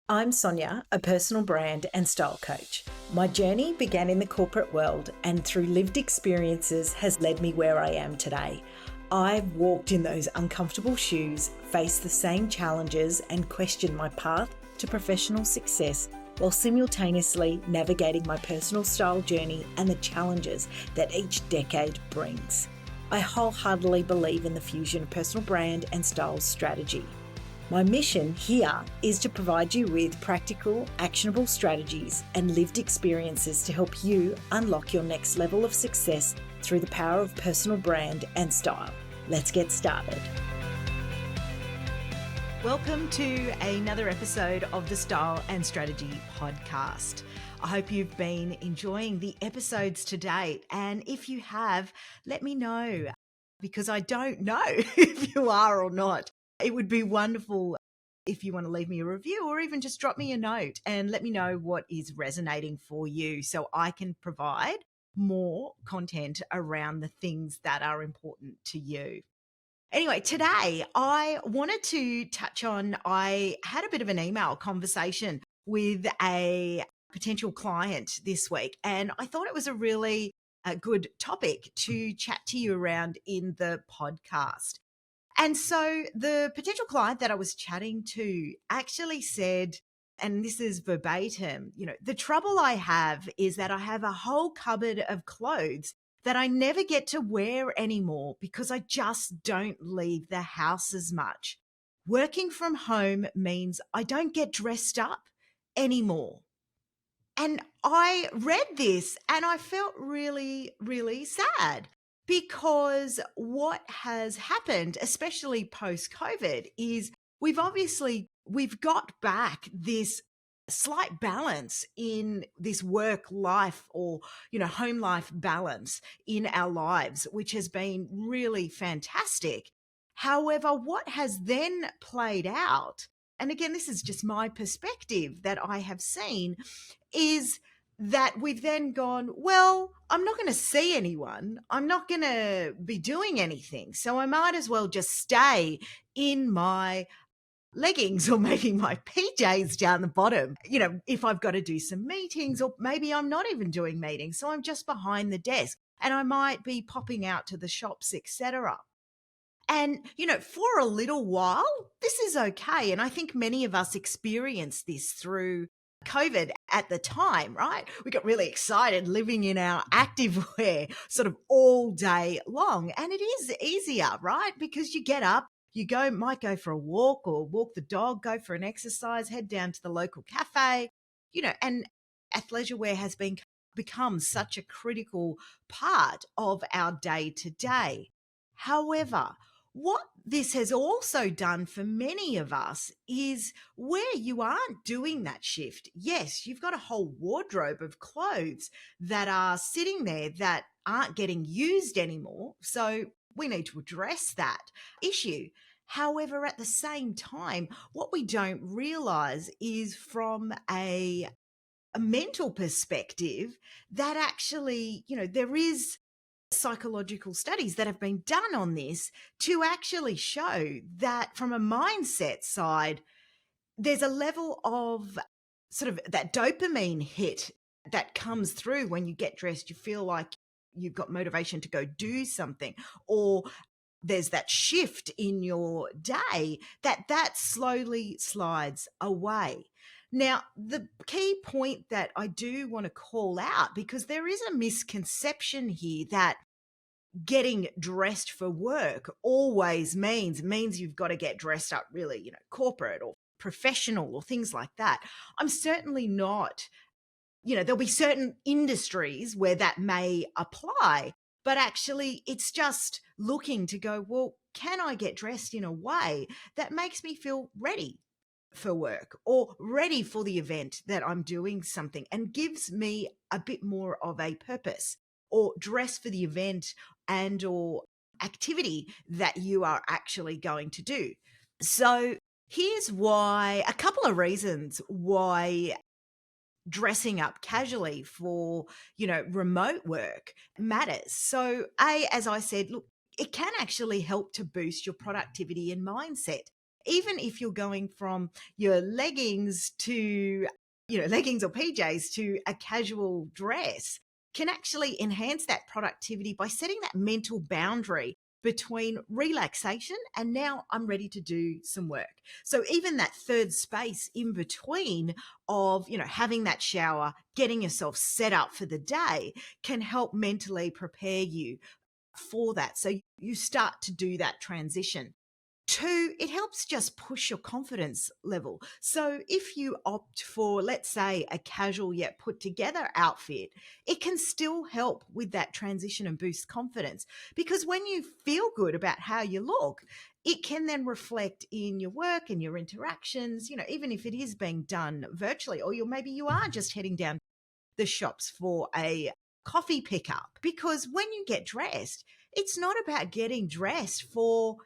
I'm Sonya, a personal brand and style coach. My journey began in the corporate world and through lived experiences has led me where I am today. I've walked in those uncomfortable shoes, faced the same challenges, and questioned my path to professional success while simultaneously navigating my personal style journey and the challenges that each decade brings. I wholeheartedly believe in the fusion of personal brand and style strategy. My mission here is to provide you with practical, actionable strategies and lived experiences to help you unlock your next level of success through the power of personal brand and style. Let's get started. Welcome to another episode of the Style and Strategy podcast. I hope you've been enjoying the episodes to date. And if you have, let me know, because I don't know if you are or not. It would be wonderful if you want to leave me a review or even just drop me a note and let me know what is resonating for you so I can provide more content around the things that are important to you. Anyway, today I wanted to touch on, I had a bit of an email conversation with a potential client this week, and I thought it was a really good topic to chat to you around in the podcast. And so the potential client that I was chatting to actually said, and this is verbatim, the trouble I have is that I have a whole cupboard of clothes that I never get to wear anymore because I just don't leave the house as much. Working from home means I don't get dressed up anymore. And I read this and I felt really, really sad because what has happened, especially post COVID, is we've got back this slight balance in this work life or home life balance in our lives, which has been really fantastic. However, what has then played out, and again, this is just my perspective that I have seen, is that we've then gone, well, I'm not going to see anyone. I'm not going to be doing anything. So I might as well just stay in my leggings or maybe my PJs down the bottom, if I've got to do some meetings, or maybe I'm not even doing meetings. So I'm just behind the desk and I might be popping out to the shops, etc. And, for a little while, this is okay. And I think many of us experienced this through COVID at the time, right? We got really excited living in our activewear sort of all day long. And it is easier, right? Because you get up, might go for a walk or walk the dog, go for an exercise, head down to the local cafe, and athleisure wear has become such a critical part of our day to day. However, what this has also done for many of us is where you aren't doing that shift. Yes, you've got a whole wardrobe of clothes that are sitting there that aren't getting used anymore. So we need to address that issue. However, at the same time, what we don't realize is from a mental perspective that actually, there is psychological studies that have been done on this to actually show that from a mindset side, there's a level of sort of that dopamine hit that comes through when you get dressed. You feel like you've got motivation to go do something, or there's that shift in your day that slowly slides away. Now, the key point that I do want to call out, because there is a misconception here that getting dressed for work always means you've got to get dressed up really, corporate or professional or things like that. I'm certainly not, there'll be certain industries where that may apply, but actually it's just looking to go, well, can I get dressed in a way that makes me feel ready for work or ready for the event that I'm doing something and gives me a bit more of a purpose, or dress for the event and or activity that you are actually going to do. So here's why, a couple of reasons why dressing up casually for, remote work matters. So as I said, look, it can actually help to boost your productivity and mindset. even if you're going from your leggings to, leggings or PJs to a casual dress, can actually enhance that productivity by setting that mental boundary between relaxation and now I'm ready to do some work. So even that third space in between of, having that shower, getting yourself set up for the day can help mentally prepare you for that. So you start to do that transition. Two, it helps just push your confidence level. So if you opt for, let's say, a casual yet put together outfit, it can still help with that transition and boost confidence. Because when you feel good about how you look, it can then reflect in your work and your interactions, even if it is being done virtually, or maybe you are just heading down the shops for a coffee pickup. Because when you get dressed, it's not about getting dressed for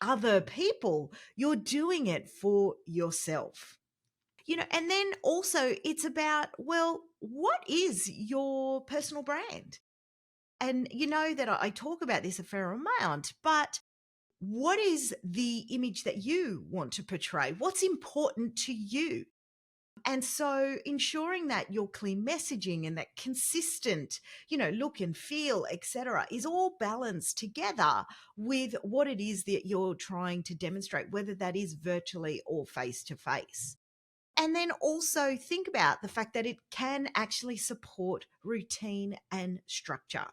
other people. You're doing it for yourself. And then also it's about, well, what is your personal brand? And you know that I talk about this a fair amount, but what is the image that you want to portray? What's important to you? And so ensuring that your clear messaging and that consistent, look and feel, etc., is all balanced together with what it is that you're trying to demonstrate, whether that is virtually or face to face. And then also think about the fact that it can actually support routine and structure.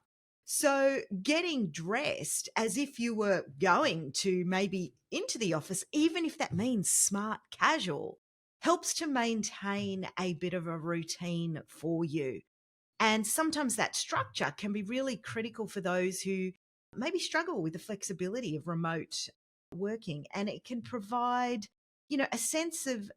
So getting dressed as if you were going to maybe into the office, even if that means smart casual, helps to maintain a bit of a routine for you. And sometimes that structure can be really critical for those who maybe struggle with the flexibility of remote working. And it can provide, a sense of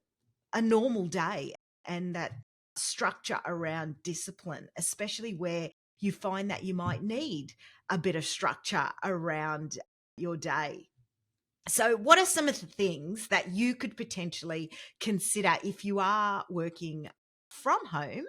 a normal day and that structure around discipline, especially where you find that you might need a bit of structure around your day. So, what are some of the things that you could potentially consider if you are working from home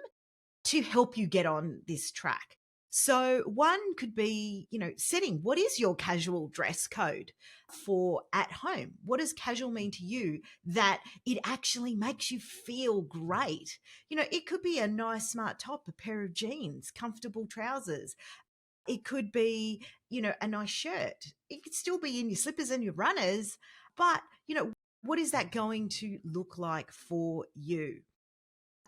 to help you get on this track? So, one could be, setting what is your casual dress code for at home? What does casual mean to you that it actually makes you feel great? It could be a nice smart top, a pair of jeans, comfortable trousers. It could be, a nice shirt. It could still be in your slippers and your runners, but, what is that going to look like for you?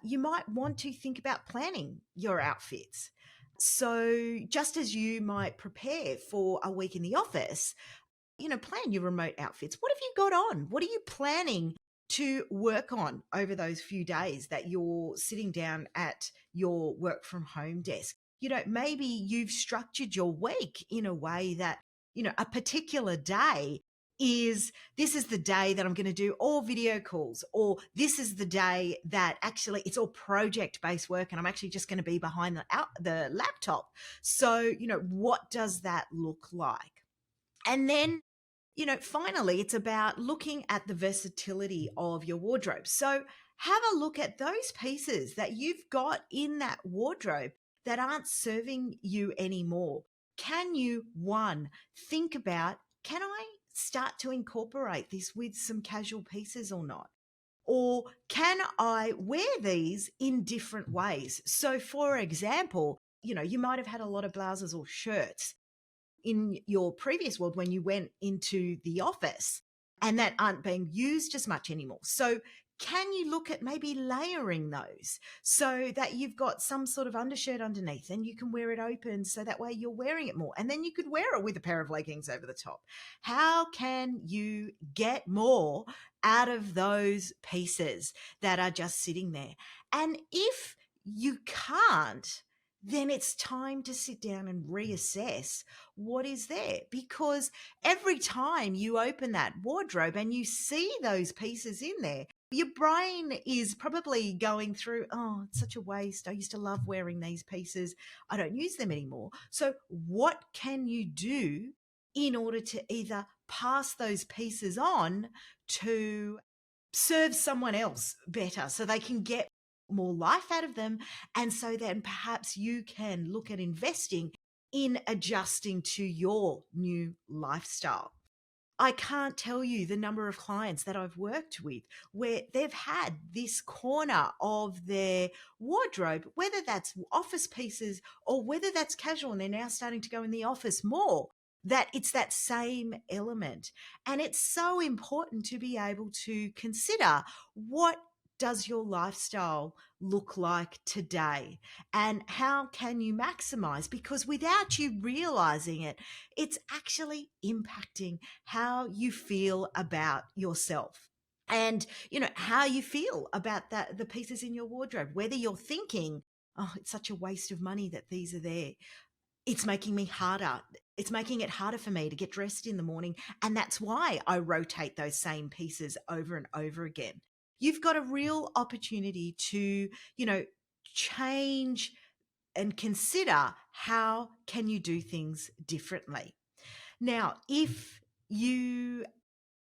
You might want to think about planning your outfits. So, just as you might prepare for a week in the office, plan your remote outfits. What have you got on? What are you planning to work on over those few days that you're sitting down at your work from home desk? Maybe you've structured your week in a way that, a particular day is this is the day that I'm going to do all video calls, or this is the day that actually it's all project based work and I'm actually just going to be behind the laptop. So, what does that look like? And then, finally, it's about looking at the versatility of your wardrobe. So have a look at those pieces that you've got in that wardrobe that aren't serving you anymore. Can you, one, think about, can I start to incorporate this with some casual pieces or not? Or can I wear these in different ways? So, for example, you might have had a lot of blouses or shirts in your previous world when you went into the office and that aren't being used as much anymore. So can you look at maybe layering those so that you've got some sort of undershirt underneath and you can wear it open so that way you're wearing it more, and then you could wear it with a pair of leggings over the top? How can you get more out of those pieces that are just sitting there? And if you can't, then it's time to sit down and reassess what is there. Because every time you open that wardrobe and you see those pieces in there, your brain is probably going through, oh, it's such a waste. I used to love wearing these pieces. I don't use them anymore. So, what can you do in order to either pass those pieces on to serve someone else better so they can get more life out of them? And so then perhaps you can look at investing in adjusting to your new lifestyle. I can't tell you the number of clients that I've worked with where they've had this corner of their wardrobe, whether that's office pieces or whether that's casual, and they're now starting to go in the office more, that it's that same element. And it's so important to be able to consider, what does your lifestyle look like today? And how can you maximize? Because without you realizing it, it's actually impacting how you feel about yourself, and how you feel about the pieces in your wardrobe, whether you're thinking, oh, it's such a waste of money that these are there. It's making me harder. It's making it harder for me to get dressed in the morning, and that's why I rotate those same pieces over and over again. You've got a real opportunity to change and consider, how can you do things differently. Now, if you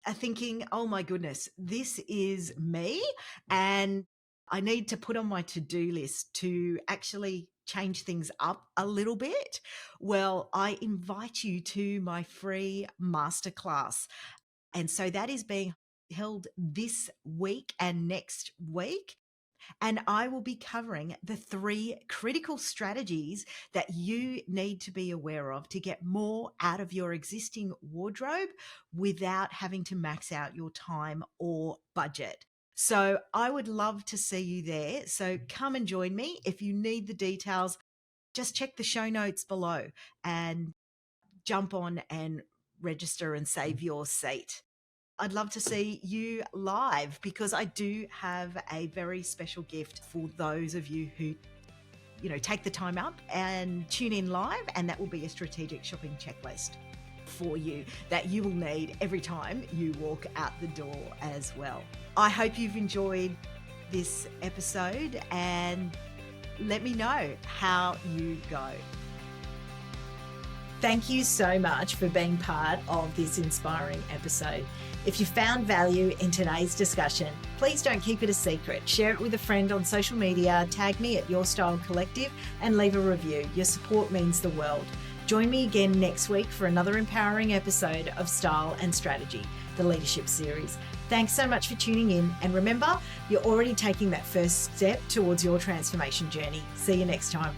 are thinking, oh my goodness, this is me, and I need to put on my to-do list to actually change things up a little bit, well, I invite you to my free masterclass. And so that is being held this week and next week. And I will be covering the 3 critical strategies that you need to be aware of to get more out of your existing wardrobe without having to max out your time or budget. So I would love to see you there. So come and join me. If you need the details, just check the show notes below and jump on and register and save your seat. I'd love to see you live, because I do have a very special gift for those of you who, take the time up and tune in live. And that will be a strategic shopping checklist for you that you will need every time you walk out the door as well. I hope you've enjoyed this episode, and let me know how you go. Thank you so much for being part of this inspiring episode. If you found value in today's discussion, please don't keep it a secret. Share it with a friend on social media, tag me at Your Style Collective, and leave a review. Your support means the world. Join me again next week for another empowering episode of Style and Strategy, the leadership series. Thanks so much for tuning in. And remember, you're already taking that first step towards your transformation journey. See you next time.